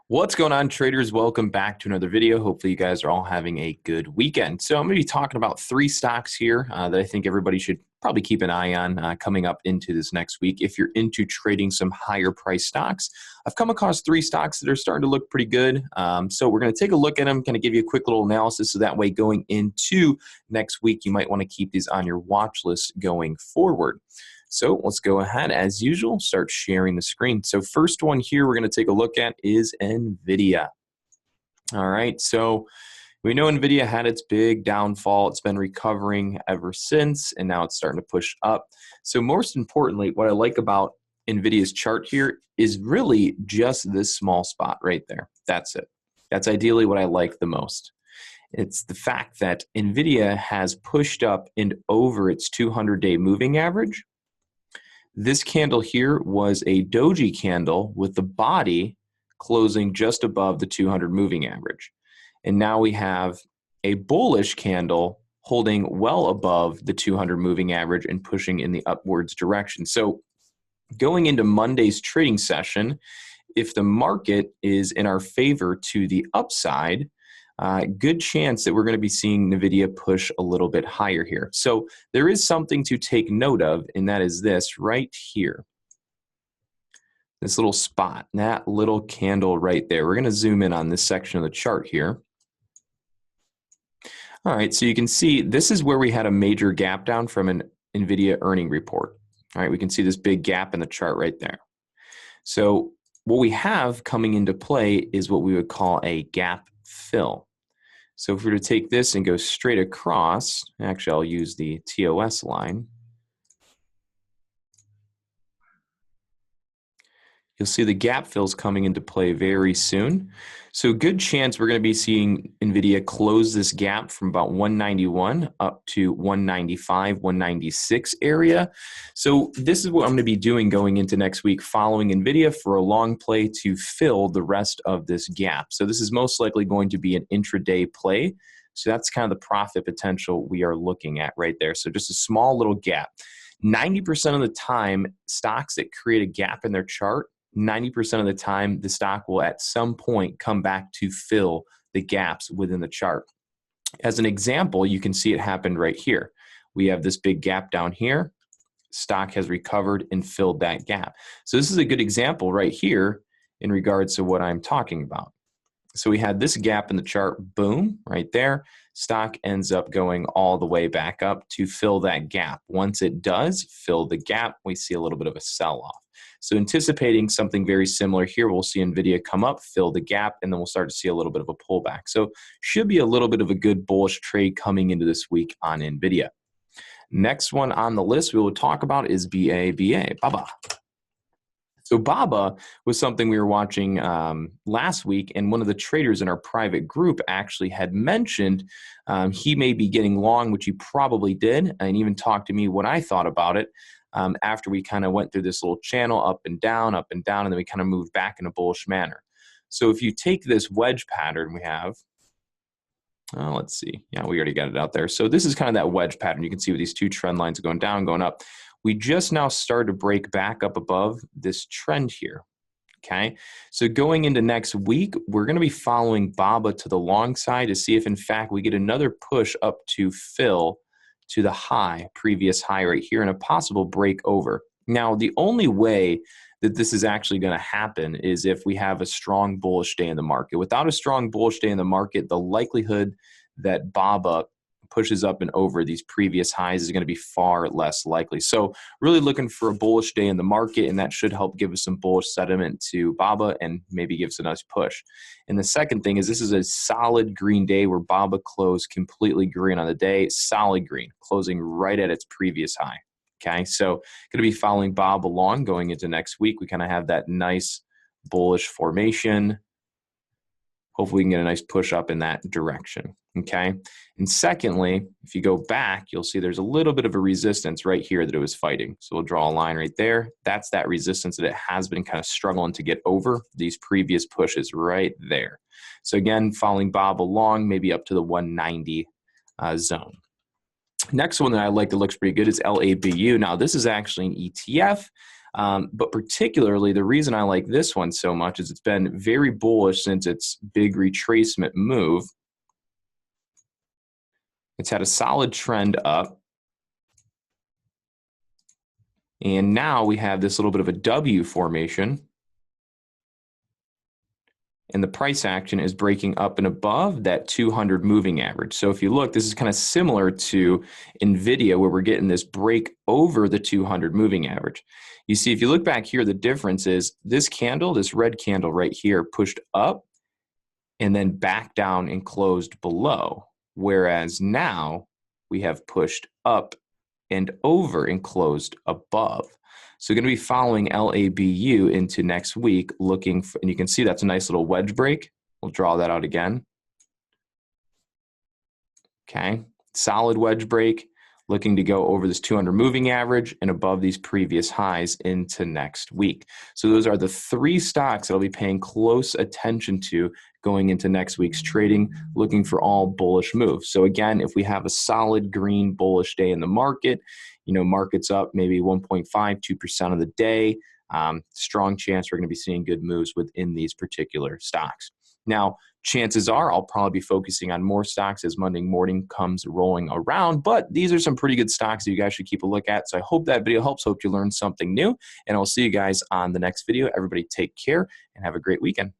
What's going on, traders? Welcome back to another video. Hopefully you guys are all having a good weekend. So I'm going to be talking about three stocks here that I think everybody should probably keep an eye on coming up into this next week. If you're into trading some higher price stocks, I've come across three stocks that are starting to look pretty good. So we're going to take a look at them, kind of give you a quick little analysis, so that way going into next week, you might want to keep these on your watch list going forward. So let's go ahead, as usual, start sharing the screen. So first one here we're going to take a look at is NVIDIA. All right, so we know NVIDIA had its big downfall. It's been recovering ever since, and now it's starting to push up. So most importantly, what I like about NVIDIA's chart here is really just this small spot right there. That's it. That's ideally what I like the most. It's the fact that NVIDIA has pushed up and over its 200-day moving average. This candle here was a doji candle with the body closing just above the 200 moving average. And now we have a bullish candle holding well above the 200 moving average and pushing in the upwards direction. So going into Monday's trading session, if the market is in our favor to the upside, good chance that we're going to be seeing NVIDIA push a little bit higher here. So there is something to take note of, and that is this right here. This little spot, that little candle right there. We're going to zoom in on this section of the chart here. All right, so you can see this is where we had a major gap down from an NVIDIA earning report. All right, we can see this big gap in the chart right there. So what we have coming into play is what we would call a gap fill. So if we were to take this and go straight across, actually I'll use the TOS line. You'll see the gap fills coming into play very soon. So good chance we're going to be seeing NVIDIA close this gap from about 191 up to 195, 196 area. So this is what I'm going to be doing going into next week, following NVIDIA for a long play to fill the rest of this gap. So this is most likely going to be an intraday play. So that's kind of the profit potential we are looking at right there. So just a small little gap. 90% of the time, stocks that create a gap in their chart, 90% of the time, the stock will at some point come back to fill the gaps within the chart. As an example, you can see it happened right here. We have this big gap down here. Stock has recovered and filled that gap. So this is a good example right here in regards to what I'm talking about. So we had this gap in the chart, boom, right there. Stock ends up going all the way back up to fill that gap. Once it does fill the gap, we see a little bit of a sell-off. So anticipating something very similar here, we'll see NVIDIA come up, fill the gap, and then we'll start to see a little bit of a pullback. So should be a little bit of a good bullish trade coming into this week on NVIDIA. Next one on the list we will talk about is BABA. So BABA was something we were watching last week, and one of the traders in our private group actually had mentioned he may be getting long, which he probably did, and even talked to me what I thought about it. After we kind of went through this little channel up and down, and then we kind of moved back in a bullish manner. So if you take this wedge pattern we have, let's see. Yeah, we already got it out there. So this is kind of that wedge pattern. You can see with these two trend lines going down, going up. We just now started to break back up above this trend here. Okay, so going into next week, we're going to be following BABA to the long side to see if, in fact, we get another push up to fill to the high, previous high right here, and a possible break over. Now, the only way that this is actually going to happen is if we have a strong bullish day in the market. Without a strong bullish day in the market, the likelihood that BABA pushes up and over these previous highs is going to be far less likely. So really looking for a bullish day in the market, and that should help give us some bullish sentiment to BABA and maybe give us a nice push. And the second thing is this is a solid green day where BABA closed completely green on the day, solid green, closing right at its previous high. Okay, so going to be following BABA along going into next week. We kind of have that nice bullish formation. Hopefully we can get a nice push up in that direction, okay? And secondly, if you go back, you'll see there's a little bit of a resistance right here that it was fighting. So we'll draw a line right there. That's that resistance that it has been kind of struggling to get over these previous pushes right there. So again, following BABA along, maybe up to the 190 zone. Next one that I like that looks pretty good is LABU. Now, this is actually an ETF. But particularly, the reason I like this one so much is it's been very bullish since its big retracement move. It's had a solid trend up. And now we have this little bit of a W formation. And the price action is breaking up and above that 200 moving average. So if you look, this is kind of similar to NVIDIA, where we're getting this break over the 200 moving average. You see, if you look back here, the difference is this candle, this red candle right here, pushed up and then back down and closed below. Whereas now we have pushed up and over and closed above. So going to be following LABU into next week, looking for, and you can see that's a nice little wedge break. We'll draw that out again. Okay, solid wedge break, looking to go over this 200 moving average and above these previous highs into next week. So those are the three stocks that I'll be paying close attention to going into next week's trading, looking for all bullish moves. So again, if we have a solid green bullish day in the market, market's up maybe 1.5, 2% of the day, strong chance we're going to be seeing good moves within these particular stocks. Now, chances are I'll probably be focusing on more stocks as Monday morning comes rolling around, but these are some pretty good stocks that you guys should keep a look at. So I hope that video helps. Hope you learned something new, and I'll see you guys on the next video. Everybody take care and have a great weekend.